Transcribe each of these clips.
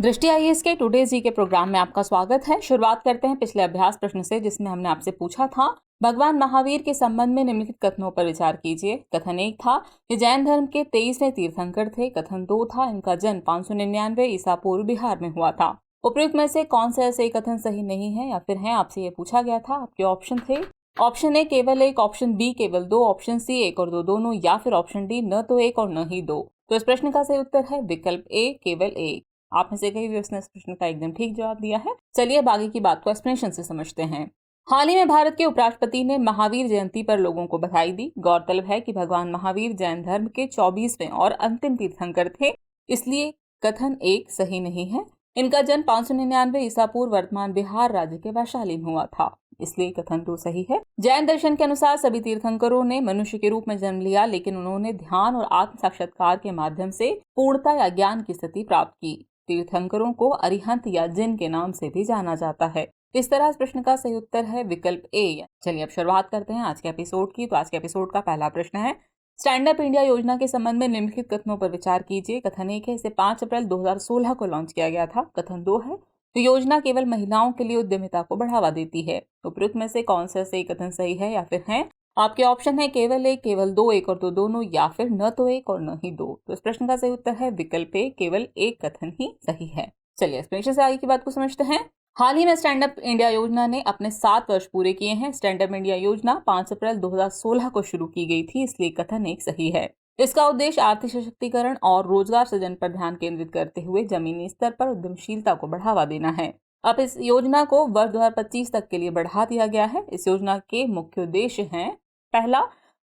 दृष्टि आईएएस के टुडे जी के प्रोग्राम में आपका स्वागत है। शुरुआत करते हैं पिछले अभ्यास प्रश्न से, जिसमें हमने आपसे पूछा था भगवान महावीर के संबंध में निम्नलिखित कथनों पर विचार कीजिए। कथन 1 था कि जैन धर्म के 23वें तीर्थंकर थे। कथन 2 था इनका जन्म 599 ईसा पूर्व बिहार में हुआ था। उपयुक्त में से कौन सा ऐसे कथन सही नहीं है या फिर है, आपसे ये पूछा गया था। आपके ऑप्शन थे ऑप्शन ए केवल एक, ऑप्शन बी केवल दो, ऑप्शन सी एक और दो दोनों, या फिर ऑप्शन डी न तो एक और न ही दो। तो इस प्रश्न का सही उत्तर है विकल्प ए केवल एक। आप में से कई भी उसने इस प्रश्न का एकदम ठीक जवाब दिया है। चलिए अब आगे की बात को एक्सप्लेनेशन से समझते हैं। हाल ही में भारत के उपराष्ट्रपति ने महावीर जयंती पर लोगों को बधाई दी। गौरतलब है कि भगवान महावीर जैन धर्म के 24वें और अंतिम तीर्थंकर थे, इसलिए कथन 1 सही नहीं है। इनका जन्म 599 ईसा पूर्व वर्तमान बिहार राज्य के वैशाली में हुआ था, इसलिए कथन 2 सही है। जैन दर्शन के अनुसार सभी तीर्थंकरों ने मनुष्य के रूप में जन्म लिया, लेकिन उन्होंने ध्यान और आत्म साक्षात्कार के माध्यम से पूर्णता या ज्ञान की स्थिति प्राप्त की। तीर्थंकरों को अरिहंत या जिन के नाम से भी जाना जाता है। इस तरह इस प्रश्न का सही उत्तर है विकल्प ए। चलिए अब शुरुआत करते हैं आज के एपिसोड की। तो आज के एपिसोड का पहला प्रश्न है, स्टैंड अप इंडिया योजना के संबंध में निम्नलिखित कथनों पर विचार कीजिए। कथन 1 है इसे 5 अप्रैल 2016 को लॉन्च किया गया था। कथन 2 है तो योजना केवल महिलाओं के लिए उद्यमिता को बढ़ावा देती है। उपयुक्त में से कौन सा सही कथन सही है या फिर है? आपके ऑप्शन है केवल एक, केवल दो, एक और दो दोनों, या फिर न तो एक और न ही दो। तो इस प्रश्न का सही उत्तर है विकल्प ए, केवल एक कथन ही सही है। चलिए एक्सप्लेनेशन से आगे की बात को समझते हैं। हाल ही में स्टैंड अप इंडिया योजना ने अपने 7 वर्ष पूरे किए हैं। स्टैंड अप इंडिया योजना 5 अप्रैल 2016 को शुरू की गई थी, इसलिए कथन 1 सही है। इसका उद्देश्य आर्थिक सशक्तिकरण और रोजगार सृजन पर ध्यान केंद्रित करते हुए जमीनी स्तर पर उद्यमशीलता को बढ़ावा देना है। अब इस योजना को वर्ष 2025 तक के लिए बढ़ा दिया गया है। इस योजना के मुख्य उद्देश्य हैं, पहला,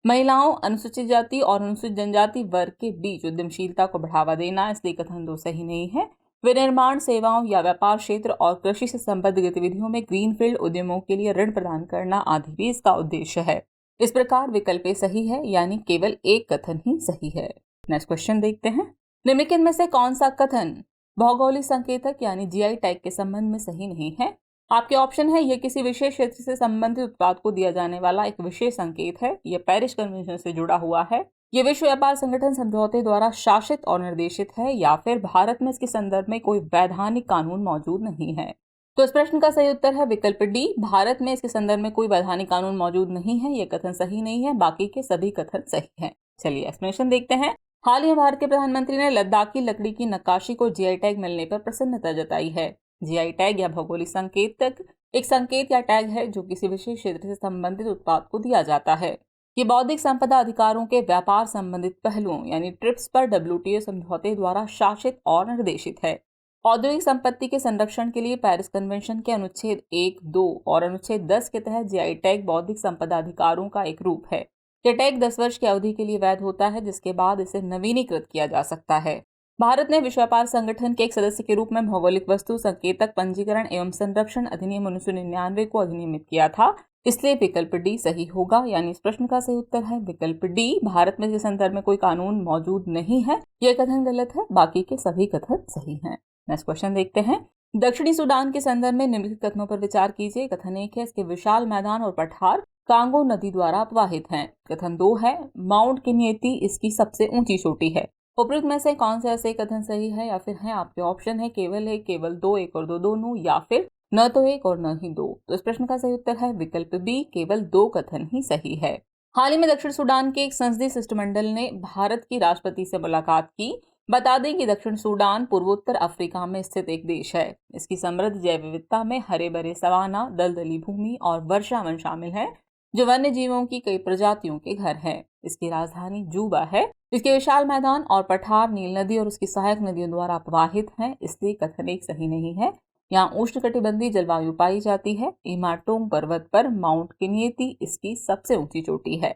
महिलाओं, अनुसूचित जाति और अनुसूचित जनजाति वर्ग के बीच उद्यमशीलता को बढ़ावा देना, इसलिए कथन 2 सही नहीं है। विनिर्माण, सेवाओं या व्यापार क्षेत्र और कृषि से संबद्ध गतिविधियों में ग्रीनफील्ड उद्यमों के लिए ऋण प्रदान करना आदि भी इसका उद्देश्य है। इस प्रकार विकल्प ए सही है, यानी केवल एक कथन ही सही है। नेक्स्ट क्वेश्चन देखते हैं। निम्नलिखित में से कौन सा कथन भौगोलिक संकेतक यानी जीआई टैग के संबंध में सही नहीं है? आपके ऑप्शन है यह किसी विशेष क्षेत्र से संबंधित उत्पाद को दिया जाने वाला एक विशेष संकेत है, यह पेरिस कन्वेंशन से जुड़ा हुआ है, ये विश्व व्यापार संगठन समझौते द्वारा शासित और निर्देशित है, या फिर भारत में इसके संदर्भ में कोई वैधानिक कानून मौजूद नहीं है। तो इस प्रश्न का सही उत्तर है विकल्प डी, भारत में इसके संदर्भ में कोई वैधानिक कानून मौजूद नहीं है। यह कथन सही नहीं है, बाकी के सभी कथन सही हैं। चलिए एक्सप्लेनेशन देखते हैं। हाल ही में भारत के प्रधानमंत्री ने लद्दाखी लकड़ी की नक्काशी को जीआई टैग मिलने पर प्रसन्नता जताई है। जीआई टैग या भौगोलिक संकेतक एक संकेत या टैग है जो किसी विशेष क्षेत्र से संबंधित उत्पाद को दिया जाता है। ये बौद्धिक संपदा अधिकारों के व्यापार संबंधित पहलुओं यानी ट्रिप्स पर डब्ल्यूटीओ समझौते द्वारा शासित और निर्देशित है। औद्योगिक संपत्ति के संरक्षण के लिए पेरिस कन्वेंशन के अनुच्छेद 1, 2 और अनुच्छेद 10 के तहत जीआई टैग बौद्धिक संपदा अधिकारों का एक रूप है। यह टैग 10 वर्ष की अवधि के लिए वैध होता है, जिसके बाद इसे नवीनीकृत किया जा सकता है। भारत ने विश्व व्यापार संगठन के एक सदस्य के रूप में भौगोलिक वस्तु संकेतक पंजीकरण एवं संरक्षण अधिनियम 1999 को अधिनियमित किया था, इसलिए विकल्प डी सही होगा, यानी इस प्रश्न का सही उत्तर है विकल्प डी, भारत में इस संदर्भ में कोई कानून मौजूद नहीं है। यह कथन गलत है, बाकी के सभी कथन सही हैं। नेक्स्ट क्वेश्चन देखते हैं। दक्षिणी सूडान के संदर्भ में निम्नलिखित कथनों पर विचार कीजिए। कथन 1 है इसके विशाल मैदान और पठार कांगो नदी द्वारा अपवाहित हैं। कथन 2 है माउंट किन्येती इसकी सबसे ऊंची चोटी है। उपयुक्त में से कौन सा ऐसे कथन सही है या फिर है? आपके ऑप्शन है केवल एक, केवल दो, एक और दो दोनों, या फिर न तो एक और न ही दो। तो इस प्रश्न का सही उत्तर है विकल्प बी, केवल दो कथन ही सही है। हाल ही में दक्षिण सूडान के एक संसदीय शिष्टमंडल ने भारत की राष्ट्रपति से मुलाकात की। बता दें कि दक्षिण सूडान पूर्वोत्तर अफ्रीका में स्थित एक देश है। इसकी समृद्ध जैव विविधता में हरे भरे सवाना, दलदली भूमि और वर्षा वन शामिल है, जो वन्य जीवों की कई प्रजातियों के घर है। इसकी राजधानी जूबा है। इसके विशाल मैदान और पठार नील नदी और उसकी सहायक नदियों द्वारा अपवाहित हैं, इसलिए कथन एक सही नहीं है। यहाँ उष्णकटिबंधीय जलवायु पाई जाती है। इमाटोंग पर्वत पर माउंट किन्येती इसकी सबसे ऊंची चोटी है,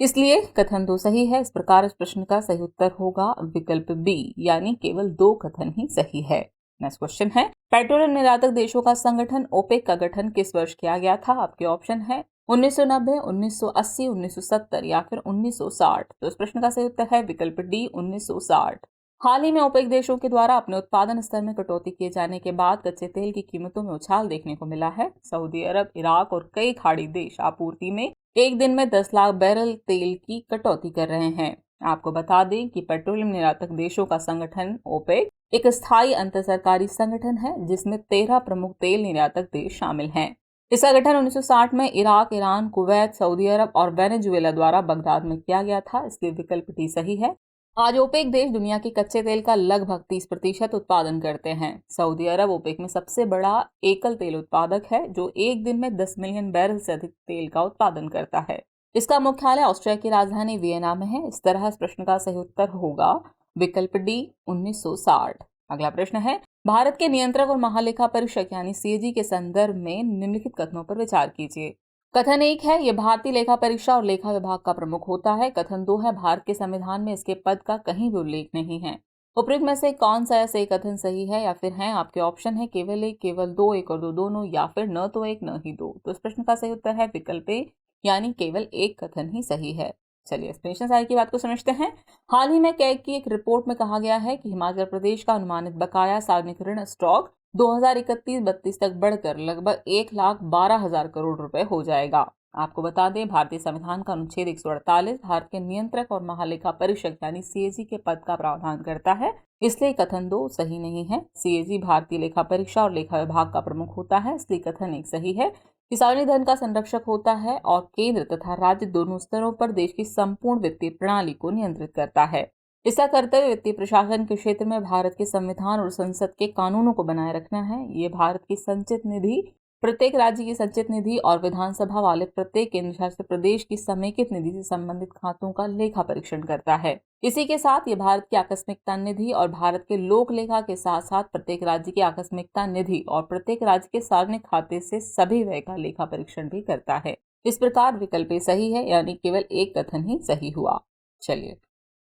इसलिए कथन 2 सही है। इस प्रकार इस प्रश्न का सही उत्तर होगा विकल्प बी, यानी केवल 2 कथन ही सही है। नेक्स्ट क्वेश्चन है, पेट्रोलियम निर्यातक देशों का संगठन ओपेक का गठन किस वर्ष किया गया था? आपके ऑप्शन है 1990, 1980, 1970 या फिर 1960। तो इस प्रश्न का सही उत्तर है विकल्प डी, 1960। हाल ही में ओपेक देशों के द्वारा अपने उत्पादन स्तर में कटौती किए जाने के बाद कच्चे तेल की कीमतों में उछाल देखने को मिला है। सऊदी अरब, इराक और कई खाड़ी देश आपूर्ति में एक दिन में 10 लाख बैरल तेल की कटौती कर रहे हैं। आपको बता दें कि पेट्रोलियम निर्यातक देशों का संगठन ओपेक एक स्थायी अंतर सरकारी संगठन है जिसमें 13 प्रमुख तेल निर्यातक देश शामिल हैं। इस संगठन 1960 में इराक, ईरान, कुवैत, सऊदी अरब और वेनेजुएला द्वारा बगदाद में किया गया था, इसलिए विकल्प डी सही है। आज ओपेक देश दुनिया के कच्चे तेल का लगभग 30% उत्पादन करते हैं। सऊदी अरब ओपेक में सबसे बड़ा एकल तेल उत्पादक है जो एक दिन में 10 मिलियन बैरल से अधिक तेल का उत्पादन करता है। इसका मुख्यालय ऑस्ट्रिया की राजधानी वियना में है। इस तरह इस प्रश्न का सही उत्तर होगा विकल्प डी 1960। अगला प्रश्न है, भारत के नियंत्रक और महालेखा परीक्षक यानी सीएजी के संदर्भ में निम्नलिखित कथनों पर विचार कीजिए। कथन 1 है, यह भारतीय लेखा परीक्षा और लेखा विभाग का प्रमुख होता है। कथन 2 है, भारत के संविधान में इसके पद का कहीं भी उल्लेख नहीं है। उपयुक्त में से कौन सा ऐसे कथन सही है, या फिर हैं आपके ऑप्शन है केवल एक, केवल दो, एक और दो दोनों, या फिर न तो एक न ही दो। तो इस प्रश्न का सही उत्तर है विकल्प ए, यानी केवल एक कथन ही सही है। चलिए एक्सप्लेनेशन सारी की बात को समझते हैं। हाल ही में कैग की एक रिपोर्ट में कहा गया है कि हिमाचल प्रदेश का अनुमानित बकाया सार्वजनिक ऋण स्टॉक 2031-32 तक बढ़कर लगभग 1,12,000 करोड़ रुपए हो जाएगा। आपको बता दें, भारतीय संविधान का अनुच्छेद 148 भारत के नियंत्रक और महालेखा परीक्षक यानी सीएजी के पद का प्रावधान करता है, इसलिए कथन 2 सही नहीं है। सीएजी भारतीय लेखा परीक्षा और लेखा विभाग का प्रमुख होता है, इसलिए कथन 1 सही है। सार्वजनिक धन का संरक्षक होता है और केंद्र तथा राज्य दोनों स्तरों पर देश की संपूर्ण वित्तीय प्रणाली को नियंत्रित करता है। इसका कर्तव्य वित्तीय प्रशासन के क्षेत्र में भारत के संविधान और संसद के कानूनों को बनाए रखना है। ये भारत की संचित निधि, प्रत्येक राज्य की संचित निधि और विधानसभा वाले प्रत्येक केंद्र शासित प्रदेश की समेकित निधि से संबंधित खातों का लेखा परीक्षण करता है। इसी के साथ ये भारत की आकस्मिकता निधि और भारत के लोक लेखा के साथ साथ प्रत्येक राज्य की आकस्मिकता निधि और प्रत्येक राज्य के सार्वजनिक खाते से सभी व्यय का लेखा परीक्षण भी करता है। इस प्रकार विकल्प सही है, यानी केवल एक कथन ही सही हुआ। चलिए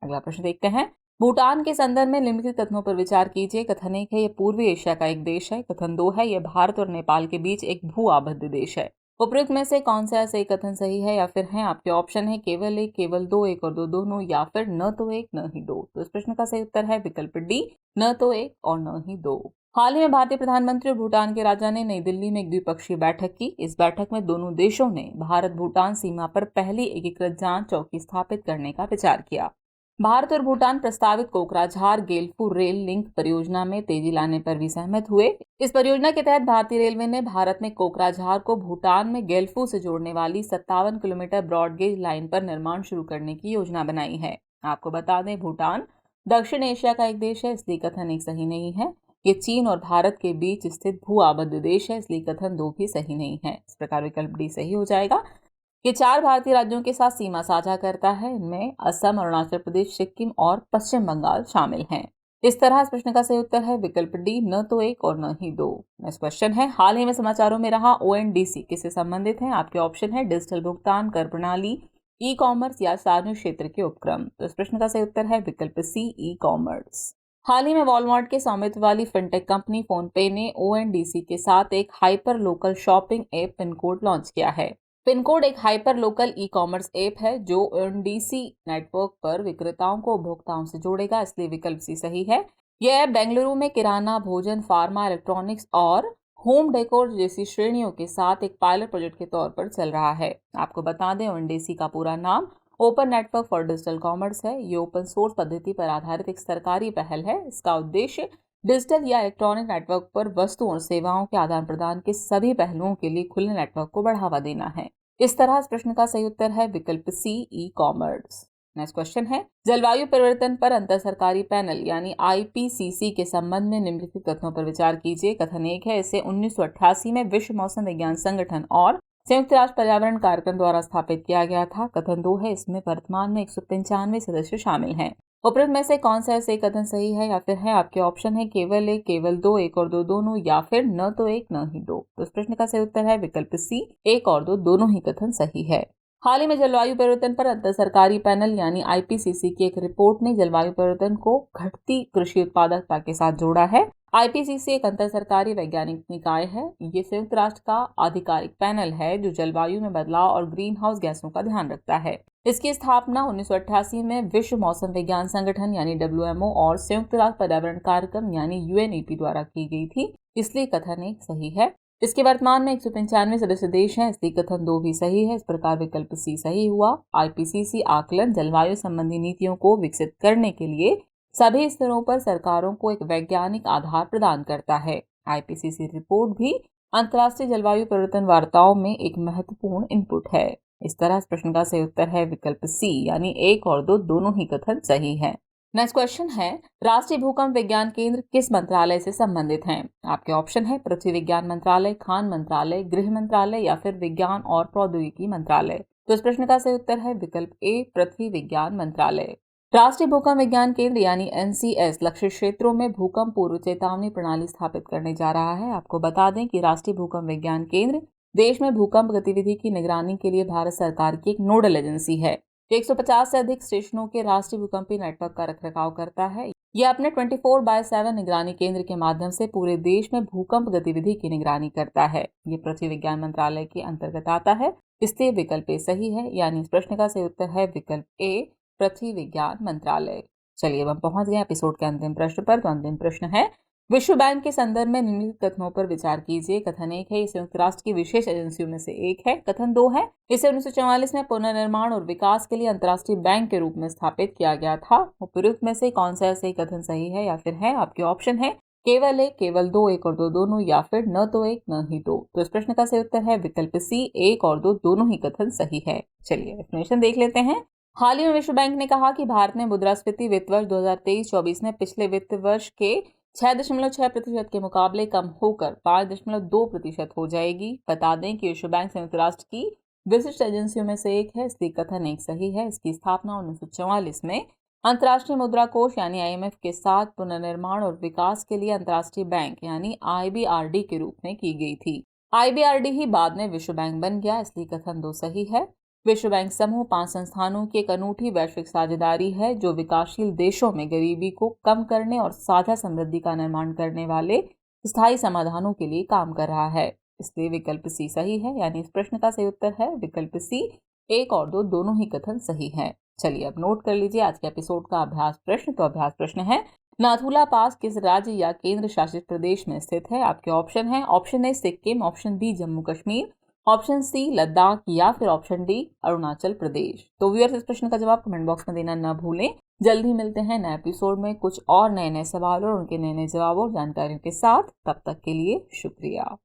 अगला प्रश्न देखते हैं। भूटान के संदर्भ में निम्नलिखित कथनों पर विचार कीजिए। कथन 1 है, यह पूर्वी एशिया का एक देश है। कथन 2 है, यह भारत और नेपाल के बीच एक भू आबद्ध देश है। उपयुक्त में से कौन सा सही कथन सही है, या फिर हैं आपके ऑप्शन है केवल एक, केवल दो, एक और दो दोनों, या फिर न तो एक न ही दो। तो इस प्रश्न का सही उत्तर है विकल्प डी, न तो एक और न ही दो। हाल ही में भारतीय प्रधानमंत्री और भूटान के राजा ने नई दिल्ली में एक द्विपक्षीय बैठक की। इस बैठक में दोनों देशों ने भारत भूटान सीमा पर पहली एकीकृत जांच चौकी स्थापित करने का विचार किया। भारत और भूटान प्रस्तावित कोकराझार गेलफू रेल लिंक परियोजना में तेजी लाने पर भी सहमत हुए। इस परियोजना के तहत भारतीय रेलवे ने भारत में कोकराझार को भूटान में गेलफू से जोड़ने वाली 57 किलोमीटर ब्रॉडगेज लाइन पर निर्माण शुरू करने की योजना बनाई है। आपको बता दें, भूटान दक्षिण एशिया का एक देश है, इसलिए कथन 1 सही नहीं है। ये चीन और भारत के बीच स्थित भू आबद्ध देश है, इसलिए कथन 2 भी सही नहीं है। इस प्रकार विकल्प डी सही हो जाएगा। ये 4 भारतीय राज्यों के साथ सीमा साझा करता है। इनमें असम, अरुणाचल प्रदेश, सिक्किम और पश्चिम बंगाल शामिल हैं। इस तरह इस प्रश्न का सही उत्तर है विकल्प डी, न तो एक और न ही दो। नेक्स्ट क्वेश्चन है, हाल ही में समाचारों में रहा ओएनडीसी किससे संबंधित है? आपके ऑप्शन है डिजिटल भुगतान, कर प्रणाली, ई कॉमर्स या सार्वजनिक क्षेत्र के उपक्रम। तो इस प्रश्न का सही उत्तर है विकल्प सी, ई कॉमर्स। हाल ही में वॉलमार्ट के स्वामित्व वाली फिनटेक कंपनी फोनपे ने ओएनडीसी के साथ एक hyper local shopping app Pincode launch किया है। पिनकोड एक hyper local e commerce app है जो ओएनडीसी नेटवर्क पर विक्रेताओं को उपभोक्ताओं से जोड़ेगा, इसलिए विकल्प सी सही है। यह ऐप बेंगलुरु में किराना, भोजन, फार्मा, इलेक्ट्रॉनिक्स और होम डेकोर जैसी श्रेणियों के साथ एक पायलट प्रोजेक्ट के तौर पर चल रहा है। आपको बता दें, ओएनडीसी का पूरा नाम open network for digital commerce है। ये ओपन सोर्स पद्धति पर आधारित एक सरकारी पहल है। इसका उद्देश्य डिजिटल या इलेक्ट्रॉनिक नेटवर्क पर वस्तुओं और सेवाओं के आदान प्रदान के सभी पहलुओं के लिए खुले नेटवर्क को बढ़ावा देना है। इस तरह इस प्रश्न का सही उत्तर है विकल्प सी, ई कॉमर्स। नेक्स्ट क्वेश्चन है, जलवायु परिवर्तन पर अंतर सरकारी पैनल यानी आईपीसीसी के संबंध में निम्नलिखित कथनों पर विचार कीजिए। कथन 1 है, इसे 1988 में विश्व मौसम विज्ञान संगठन और संयुक्त राष्ट्र पर्यावरण कार्यक्रम द्वारा स्थापित किया गया था। कथन 2 है, इसमें वर्तमान में 195 सदस्य शामिल हैं। उपरोक्त में से कौन सा ऐसे कथन सही है, या फिर है आपके ऑप्शन है केवल एक, केवल दो, एक और दो दोनों, या फिर न तो एक न ही दो। तो इस प्रश्न का सही उत्तर है विकल्प सी, एक और दो दोनों ही कथन सही है। हाल ही में जलवायु परिवर्तन पर अंतर सरकारी पैनल यानी आईपीसीसी की एक रिपोर्ट ने जलवायु परिवर्तन को घटती कृषि उत्पादकता के साथ जोड़ा है। आईपीसीसी एक अंतर सरकारी वैज्ञानिक निकाय है। ये संयुक्त राष्ट्र का आधिकारिक पैनल है जो जलवायु में बदलाव और ग्रीन हाउस गैसों का ध्यान रखता है। इसकी स्थापना 1988 में विश्व मौसम विज्ञान संगठन यानी WMO और संयुक्त राष्ट्र पर्यावरण कार्यक्रम यानी UNEP द्वारा की गई थी, इसलिए कथन 1 सही है। इसके वर्तमान में 195 सदस्य देश हैं, इसलिए कथन 2 भी सही है। इस प्रकार विकल्प सी सही हुआ। आईपीसीसी आकलन जलवायु संबंधी नीतियों को विकसित करने के लिए सभी स्तरों पर सरकारों को एक वैज्ञानिक आधार प्रदान करता है। आईपीसीसी रिपोर्ट भी अंतर्राष्ट्रीय जलवायु परिवर्तन वार्ताओं में एक महत्वपूर्ण इनपुट है। इस तरह इस प्रश्न का सही उत्तर है विकल्प सी, यानी 1 और 2 दोनों ही कथन सही है। नेक्स्ट क्वेश्चन है, राष्ट्रीय भूकंप विज्ञान केंद्र किस मंत्रालय से संबंधित हैं? आपके ऑप्शन है पृथ्वी विज्ञान मंत्रालय, खान मंत्रालय, गृह मंत्रालय या फिर विज्ञान और प्रौद्योगिकी मंत्रालय। तो इस प्रश्न का सही उत्तर है विकल्प ए, पृथ्वी विज्ञान मंत्रालय। राष्ट्रीय भूकंप विज्ञान केंद्र यानी एनसीएस लक्षित क्षेत्रों में भूकंप पूर्व चेतावनी प्रणाली स्थापित करने जा रहा है। आपको बता दें कि राष्ट्रीय भूकंप विज्ञान केंद्र देश में भूकंप गतिविधि की निगरानी के लिए भारत सरकार की एक नोडल एजेंसी है। 150 से अधिक स्टेशनों के राष्ट्रीय भूकंपीय नेटवर्क का रखरखाव करता है। यह अपने 24/7 निगरानी केंद्र के माध्यम से पूरे देश में भूकंप गतिविधि की निगरानी करता है। ये पृथ्वी विज्ञान मंत्रालय के अंतर्गत आता है, इसलिए विकल्प ए सही है, यानी इस प्रश्न का सही उत्तर है विकल्प ए, पृथ्वी विज्ञान मंत्रालय। चलिए अब हम पहुंच गए एपिसोड के अंतिम प्रश्न पर। तो अंतिम प्रश्न है, विश्व बैंक के संदर्भ में निम्नलिखित कथनों पर विचार कीजिए। कथन 1 है, संयुक्त राष्ट्र की विशेष एजेंसियों में से एक है। कथन 2 है, इसे 1944 में पुनर्निर्माण और विकास के लिए अंतर्राष्ट्रीय बैंक के रूप में स्थापित किया गया था। उपयुक्त में से कौन सा सही कथन सही है या फिर है? आपके ऑप्शन है केवल 1, केवल 2, 1 और 2 दोनों, या फिर न तो 1 न ही 2। तो इस प्रश्न का सही उत्तर है विकल्प सी, 1 और 2 दोनों ही कथन सही है। चलिए एक्सप्लेनेशन देख लेते हैं। हाल ही में विश्व बैंक ने कहा कि भारत में मुद्रास्फीति वित्त वर्ष 2023-24 में पिछले वित्त वर्ष के 6.6% के मुकाबले कम होकर 5.2% हो जाएगी। बता दें कि विश्व बैंक संयुक्त राष्ट्र की विशिष्ट एजेंसियों में से एक है, इसलिए कथन 1 सही है। इसकी स्थापना 1944 में अंतर्राष्ट्रीय मुद्रा कोष यानी आईएमएफ के साथ पुनर्निर्माण और विकास के लिए अंतर्राष्ट्रीय बैंक यानी आईबीआरडी के रूप में की गई थी। आईबीआरडी ही बाद में विश्व बैंक बन गया, इसलिए कथन 2 सही है। विश्व बैंक समूह 5 संस्थानों की एक अनूठी वैश्विक साझेदारी है जो विकासशील देशों में गरीबी को कम करने और साझा समृद्धि का निर्माण करने वाले स्थायी समाधानों के लिए काम कर रहा है, इसलिए विकल्प सी सही है, यानी इस प्रश्न का सही उत्तर है विकल्प सी, 1 और 2 दोनों ही कथन सही है। चलिए अब नोट कर लीजिए आज के एपिसोड का अभ्यास प्रश्न। तो अभ्यास प्रश्न है, नाथुला पास किस राज्य या केंद्र शासित प्रदेश में स्थित है? आपके ऑप्शन है, option A Sikkim, option B Jammu Kashmir, option C Ladakh या फिर ऑप्शन डी अरुणाचल प्रदेश। तो व्यूअर्स इस प्रश्न का जवाब कमेंट बॉक्स में देना न भूलें। जल्दी मिलते हैं नए एपिसोड में कुछ और नए नए सवाल और उनके नए नए जवाबों और जानकारियों के साथ। तब तक के लिए शुक्रिया।